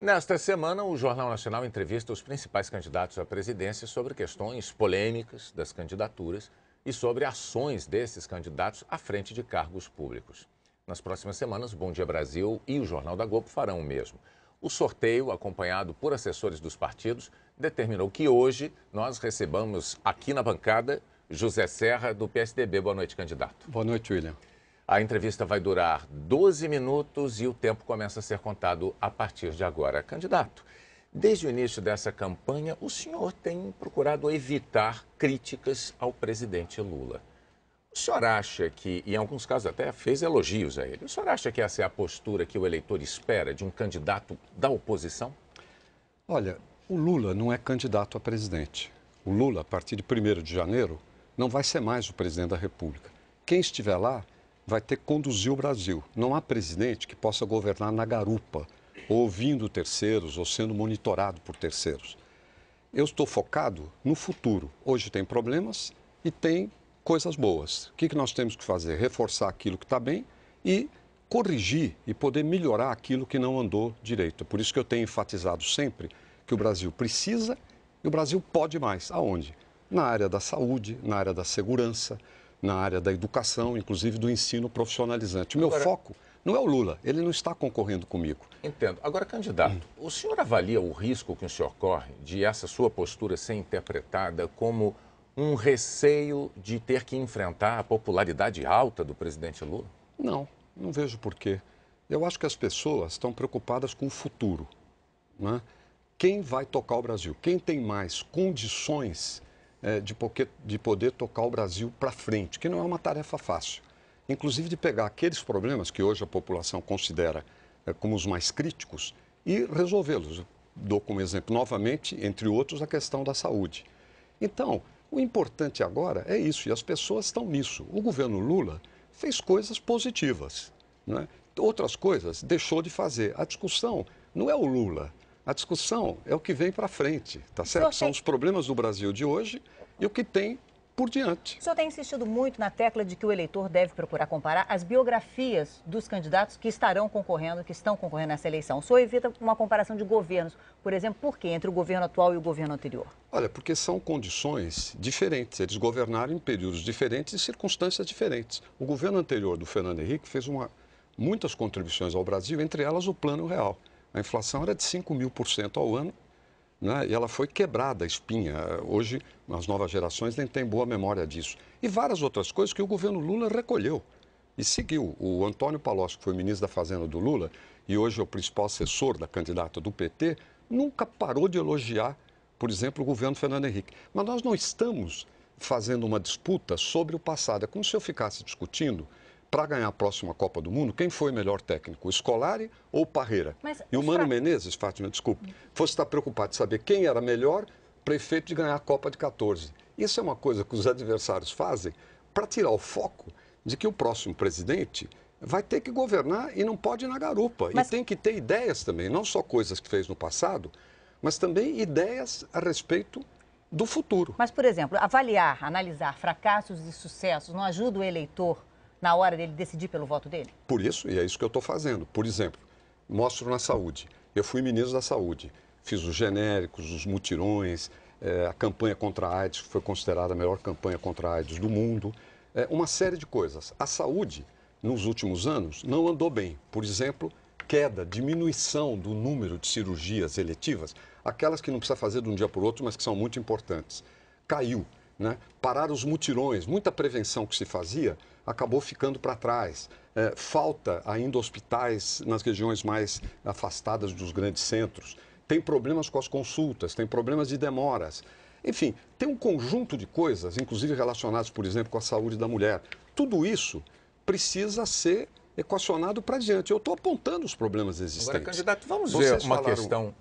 Nesta semana, o Jornal Nacional entrevista os principais candidatos à presidência sobre questões polêmicas das candidaturas e sobre ações desses candidatos à frente de cargos públicos. Nas próximas semanas, o Bom Dia Brasil e o Jornal da Globo farão o mesmo. O sorteio, acompanhado por assessores dos partidos, determinou que hoje nós recebamos aqui na bancada José Serra, do PSDB. Boa noite, candidato. Boa noite, William. A entrevista vai durar 12 minutos e o tempo começa a ser contado a partir de agora. Candidato, desde o início dessa campanha, o senhor tem procurado evitar críticas ao presidente Lula. O senhor acha que, e em alguns casos até fez elogios a ele, o senhor acha que essa é a postura que o eleitor espera de um candidato da oposição? Olha, o Lula não é candidato a presidente. O Lula, a partir de 1º de janeiro, não vai ser mais o presidente da República. Quem estiver lá vai ter que conduzir o Brasil. Não há presidente que possa governar na garupa, ou ouvindo terceiros, ou sendo monitorado por terceiros. Eu estou focado no futuro. Hoje tem problemas e tem coisas boas. O que nós temos que fazer? Reforçar aquilo que está bem e corrigir e poder melhorar aquilo que não andou direito. Por isso que eu tenho enfatizado sempre que o Brasil precisa e o Brasil pode mais. Aonde? Na área da saúde, na área da segurança, na área da educação, inclusive do ensino profissionalizante. O meu foco não é o Lula, ele não está concorrendo comigo. Entendo. Agora, candidato, o senhor avalia o risco que o senhor corre de essa sua postura ser interpretada como um receio de ter que enfrentar a popularidade alta do presidente Lula? Não vejo porquê. Eu acho que as pessoas estão preocupadas com o futuro, né? Quem vai tocar o Brasil? Quem tem mais condições de poder tocar o Brasil para frente, que não é uma tarefa fácil. Inclusive de pegar aqueles problemas que hoje a população considera como os mais críticos e resolvê-los. Dou como exemplo, novamente, entre outros, a questão da saúde. Então, o importante agora é isso, e as pessoas estão nisso. O governo Lula fez coisas positivas, né? Outras coisas deixou de fazer. A discussão não é o Lula. A discussão é o que vem para frente, tá certo? São os problemas do Brasil de hoje e o que tem por diante. O senhor tem insistido muito na tecla de que o eleitor deve procurar comparar as biografias dos candidatos que estarão concorrendo, que estão concorrendo nessa eleição. O senhor evita uma comparação de governos, por exemplo, por quê? Entre o governo atual e o governo anterior? Olha, porque são condições diferentes. Eles governaram em períodos diferentes e circunstâncias diferentes. O governo anterior do Fernando Henrique fez muitas contribuições ao Brasil, entre elas o Plano Real. A inflação era de 5.000% ao ano, né? E ela foi quebrada, a espinha. Hoje, as novas gerações nem têm boa memória disso. E várias outras coisas que o governo Lula recolheu e seguiu. O Antônio Palocci, que foi ministro da Fazenda do Lula e hoje é o principal assessor da candidata do PT, nunca parou de elogiar, por exemplo, o governo Fernando Henrique. Mas nós não estamos fazendo uma disputa sobre o passado. É como se eu ficasse discutindo para ganhar a próxima Copa do Mundo, quem foi melhor técnico, o Scolari ou o Parreira? E o Mano Menezes, Fátima, desculpe, fosse estar preocupado de saber quem era melhor prefeito de ganhar a Copa de 14. Isso é uma coisa que os adversários fazem para tirar o foco de que o próximo presidente vai ter que governar e não pode ir na garupa. E tem que ter ideias também, não só coisas que fez no passado, mas também ideias a respeito do futuro. Mas, por exemplo, avaliar, analisar fracassos e sucessos não ajuda o eleitor na hora dele decidir pelo voto dele? Por isso, e é isso que eu estou fazendo. Por exemplo, mostro na saúde. Eu fui ministro da Saúde. Fiz os genéricos, os mutirões, a campanha contra a AIDS, que foi considerada a melhor campanha contra a AIDS do mundo. Uma série de coisas. A saúde, nos últimos anos, não andou bem. Por exemplo, queda, diminuição do número de cirurgias eletivas, aquelas que não precisa fazer de um dia para o outro, mas que são muito importantes. Caiu, né? Pararam os mutirões, muita prevenção que se fazia acabou ficando para trás. Falta ainda hospitais nas regiões mais afastadas dos grandes centros. Tem problemas com as consultas, tem problemas de demoras. Enfim, tem um conjunto de coisas, inclusive relacionadas, por exemplo, com a saúde da mulher. Tudo isso precisa ser equacionado para diante. Eu estou apontando os problemas existentes. Agora, candidato, vamos ver uma questão...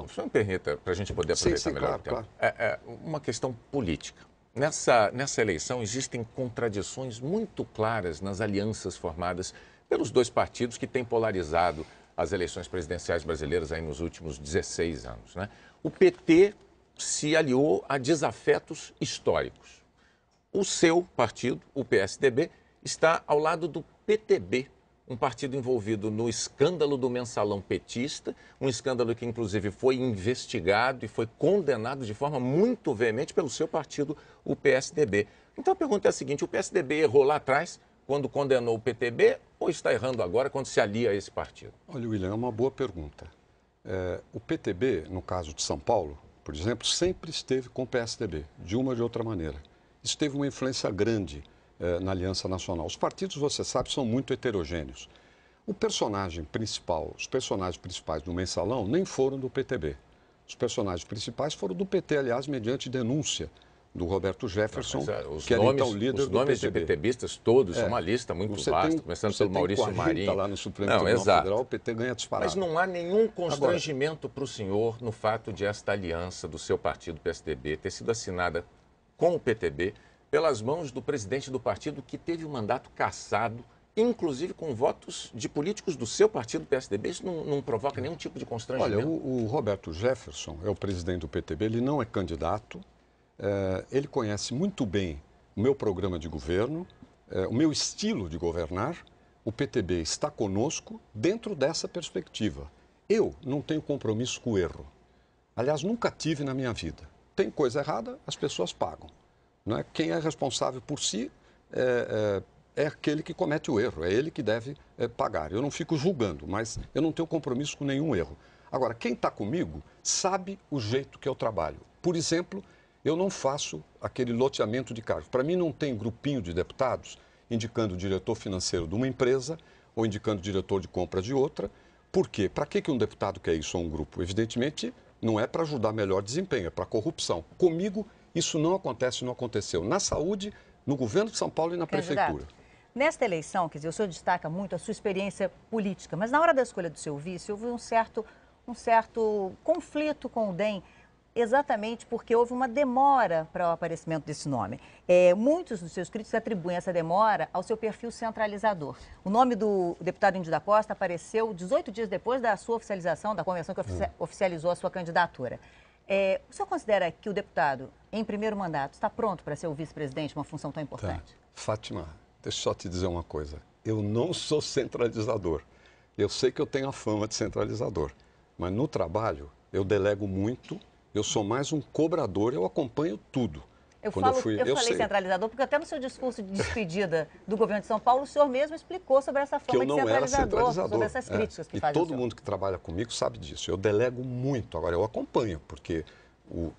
Só me permita, para a gente poder aproveitar melhor o tempo. Claro. Uma questão política. Nessa eleição existem contradições muito claras nas alianças formadas pelos dois partidos que têm polarizado as eleições presidenciais brasileiras aí nos últimos 16 anos, né? O PT se aliou a desafetos históricos. O seu partido, o PSDB, está ao lado do PTB, um partido envolvido no escândalo do mensalão petista, um escândalo que inclusive foi investigado e foi condenado de forma muito veemente pelo seu partido, o PSDB. Então a pergunta é a seguinte, o PSDB errou lá atrás quando condenou o PTB ou está errando agora quando se alia a esse partido? Olha, William, é uma boa pergunta. O PTB, no caso de São Paulo, por exemplo, sempre esteve com o PSDB, de uma ou de outra maneira. Isso teve uma influência grande na Aliança Nacional. Os partidos, você sabe, são muito heterogêneos. O personagem principal, os personagens principais do Mensalão nem foram do PTB. Os personagens principais foram do PT, aliás, mediante denúncia do Roberto Jefferson, que era então líder do PTB. Os nomes de PTBistas todos são uma lista muito vasta, começando pelo Maurício Marinho. Lá no Supremo Tribunal Federal, o PT ganha disparado. Mas não há nenhum constrangimento para o senhor no fato de esta aliança do seu partido, PSDB, ter sido assinada com o PTB pelas mãos do presidente do partido que teve o mandato cassado, inclusive com votos de políticos do seu partido, PSDB. Isso não provoca nenhum tipo de constrangimento? Olha, o Roberto Jefferson é o presidente do PTB, ele não é candidato. Ele conhece muito bem o meu programa de governo, o meu estilo de governar. O PTB está conosco dentro dessa perspectiva. Eu não tenho compromisso com o erro. Aliás, nunca tive na minha vida. Tem coisa errada, as pessoas pagam. Não é? Quem é responsável por si é aquele que comete o erro, é ele que deve pagar. Eu não fico julgando, mas eu não tenho compromisso com nenhum erro. Agora, quem está comigo sabe o jeito que eu trabalho. Por exemplo, eu não faço aquele loteamento de cargos. Para mim não tem grupinho de deputados indicando o diretor financeiro de uma empresa ou indicando o diretor de compra de outra. Por quê? Para que um deputado quer isso ou um grupo? Evidentemente, não é para ajudar melhor desempenho, é para corrupção. Comigo, isso não acontece, não aconteceu. Na saúde, no governo de São Paulo e na prefeitura. Nesta eleição, quer dizer, o senhor destaca muito a sua experiência política, mas na hora da escolha do seu vice, houve um certo conflito com o DEM, exatamente porque houve uma demora para o aparecimento desse nome. Muitos dos seus críticos atribuem essa demora ao seu perfil centralizador. O nome do deputado Índio da Costa apareceu 18 dias depois da sua oficialização, da convenção que oficializou a sua candidatura. O senhor considera que o deputado, em primeiro mandato, está pronto para ser o vice-presidente, uma função tão importante? Fátima, deixa eu só te dizer uma coisa. Eu não sou centralizador. Eu sei que eu tenho a fama de centralizador, mas no trabalho eu delego muito. Eu sou mais um cobrador, eu acompanho tudo. Eu falei centralizador porque até no seu discurso de despedida do governo de São Paulo, o senhor mesmo explicou sobre essa forma de centralizador, sobre essas críticas que fazem. E todo mundo que trabalha comigo sabe disso. Eu delego muito, agora eu acompanho, porque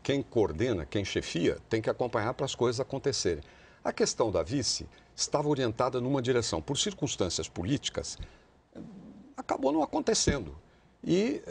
quem coordena, quem chefia, tem que acompanhar para as coisas acontecerem. A questão da vice estava orientada numa direção. Por circunstâncias políticas, acabou não acontecendo. E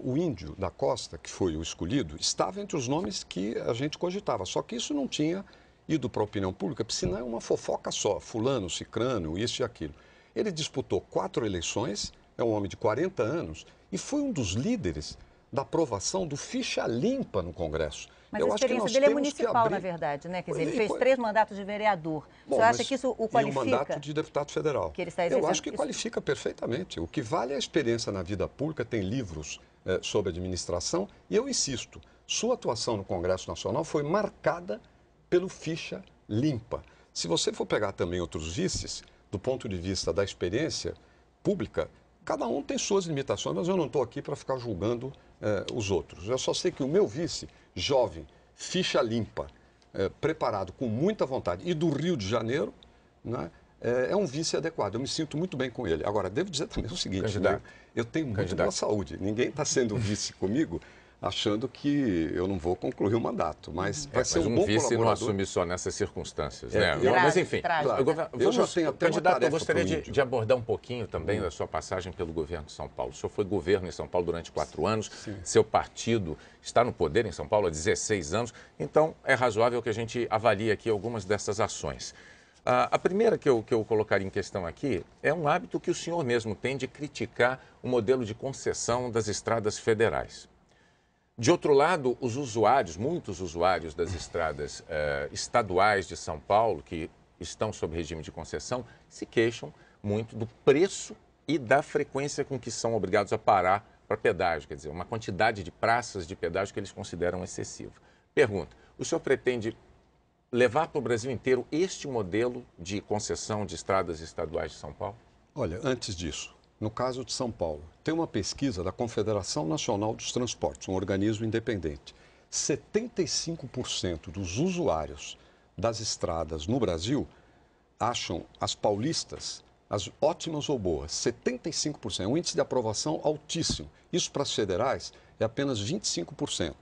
o Índio da Costa, que foi o escolhido, estava entre os nomes que a gente cogitava. Só que isso não tinha ido para a opinião pública, porque senão é uma fofoca só. Fulano, cicrano, isso e aquilo. Ele disputou 4 eleições, é um homem de 40 anos, e foi um dos líderes da aprovação do ficha limpa no Congresso. Mas a experiência dele é municipal, na verdade, né? Quer dizer, ele fez 3 mandatos de vereador. O senhor acha que isso o qualifica? E um mandato de deputado federal. Que ele está exercendo. Eu acho que qualifica perfeitamente. O que vale é a experiência na vida pública, tem livros sobre administração, e eu insisto, sua atuação no Congresso Nacional foi marcada pelo ficha limpa. Se você for pegar também outros vices, do ponto de vista da experiência pública, cada um tem suas limitações, mas eu não estou aqui para ficar julgando os outros. Eu só sei que o meu vice, jovem, ficha limpa, preparado com muita vontade, e do Rio de Janeiro, né, é um vice adequado. Eu me sinto muito bem com ele. Agora, devo dizer também o seguinte, né, eu tenho muito boa saúde. Ninguém está sendo vice comigo achando que eu não vou concluir o mandato, mas vai ser um bom vice colaborador. Não assume só nessas circunstâncias, né? Mas enfim, eu já tenho até candidato, eu gostaria de abordar um pouquinho também da sua passagem pelo governo de São Paulo. O senhor foi governo em São Paulo durante 4 anos, seu partido está no poder em São Paulo há 16 anos, então é razoável que a gente avalie aqui algumas dessas ações. A primeira que eu colocaria em questão aqui é um hábito que o senhor mesmo tem de criticar o modelo de concessão das estradas federais. De outro lado, os usuários, muitos usuários das estradas estaduais de São Paulo, que estão sob regime de concessão, se queixam muito do preço e da frequência com que são obrigados a parar para pedágio, quer dizer, uma quantidade de praças de pedágio que eles consideram excessiva. Pergunta, o senhor pretende levar para o Brasil inteiro este modelo de concessão de estradas estaduais de São Paulo? Olha, antes disso, no caso de São Paulo, tem uma pesquisa da Confederação Nacional dos Transportes, um organismo independente. 75% dos usuários das estradas no Brasil acham as paulistas as ótimas ou boas. 75%. É um índice de aprovação altíssimo. Isso para as federais é apenas 25%.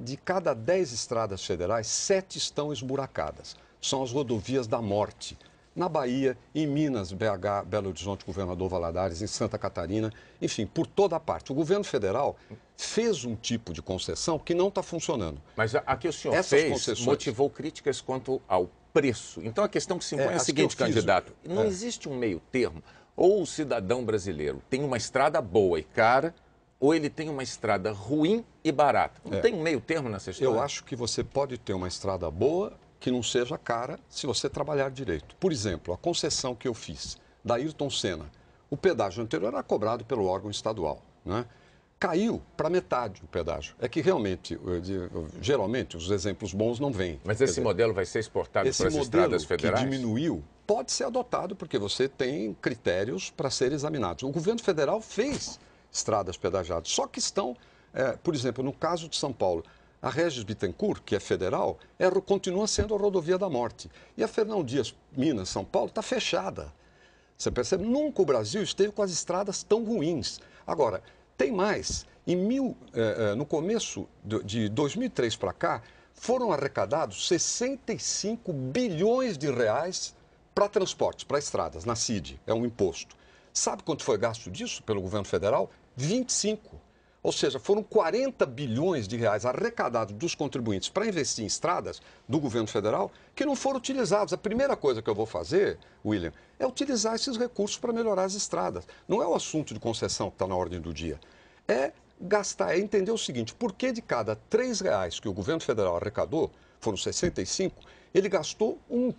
De cada 10 estradas federais, 7 estão esburacadas. São as rodovias da morte. Na Bahia, em Minas, BH, Belo Horizonte, Governador Valadares, em Santa Catarina, enfim, por toda a parte. O governo federal fez um tipo de concessão que não está funcionando. Mas a que o senhor fez motivou críticas quanto ao preço. Então a questão que se impõe é a seguinte, candidato, não existe um meio termo. Ou o cidadão brasileiro tem uma estrada boa e cara, ou ele tem uma estrada ruim e barata. Não tem um meio termo nessa história? Eu acho que você pode ter uma estrada boa que não seja cara se você trabalhar direito. Por exemplo, a concessão que eu fiz da Ayrton Senna, o pedágio anterior era cobrado pelo órgão estadual, né? Caiu para metade o pedágio. É que realmente, geralmente, os exemplos bons não vêm. Mas esse modelo vai ser exportado para as estradas federais? Que diminuiu, pode ser adotado porque você tem critérios para serem examinados. O governo federal fez estradas pedagiadas, só que estão, por exemplo, no caso de São Paulo, a Regis Bittencourt, que é federal, continua sendo a rodovia da morte. E a Fernão Dias, Minas, São Paulo, está fechada. Você percebe? Nunca o Brasil esteve com as estradas tão ruins. Agora, tem mais. No começo de 2003 para cá, foram arrecadados 65 bilhões de reais para transportes, para estradas, na CID, é um imposto. Sabe quanto foi gasto disso pelo governo federal? 25. Ou seja, foram 40 bilhões de reais arrecadados dos contribuintes para investir em estradas do governo federal que não foram utilizados. A primeira coisa que eu vou fazer, William, é utilizar esses recursos para melhorar as estradas. Não é o assunto de concessão que está na ordem do dia. É gastar, é entender o seguinte, por que de cada R$3 que o governo federal arrecadou, foram 65, ele gastou um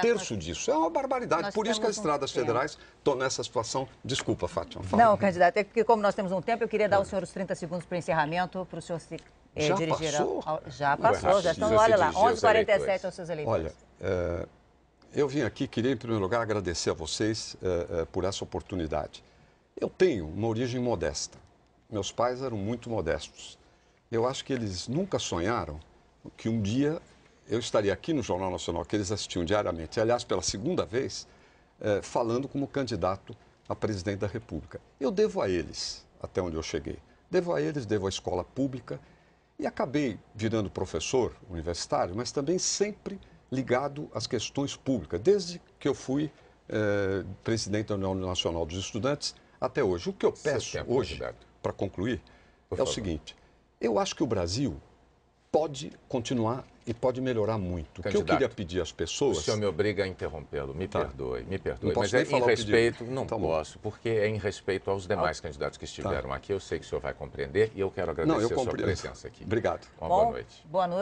terço disso. É uma barbaridade. Por isso que as estradas federais estão nessa situação. Desculpa, Fátima. Fala. Não, candidato, é porque como nós temos um tempo, eu queria dar ao senhor os 30 segundos para o encerramento, para o senhor se dirigir ao... Já passou, já estão, olha lá, 11h47 aos seus eleitores. Olha, eu vim aqui, queria em primeiro lugar agradecer a vocês por essa oportunidade. Eu tenho uma origem modesta. Meus pais eram muito modestos. Eu acho que eles nunca sonharam que um dia eu estaria aqui no Jornal Nacional, que eles assistiam diariamente, aliás, pela segunda vez, falando como candidato a presidente da República. Eu devo a eles, até onde eu cheguei. Devo a eles, devo à escola pública e acabei virando professor universitário, mas também sempre ligado às questões públicas, desde que eu fui presidente da União Nacional dos Estudantes até hoje. O que eu peço hoje, para concluir, é o seguinte: eu acho que o Brasil pode continuar e pode melhorar muito. O que eu queria pedir às pessoas... O senhor me obriga a interrompê-lo, me perdoe. Mas é em respeito... Não posso, porque é em respeito aos demais candidatos que estiveram aqui. Eu sei que o senhor vai compreender e eu quero agradecer a sua presença aqui. Obrigado. Uma boa noite. Boa noite.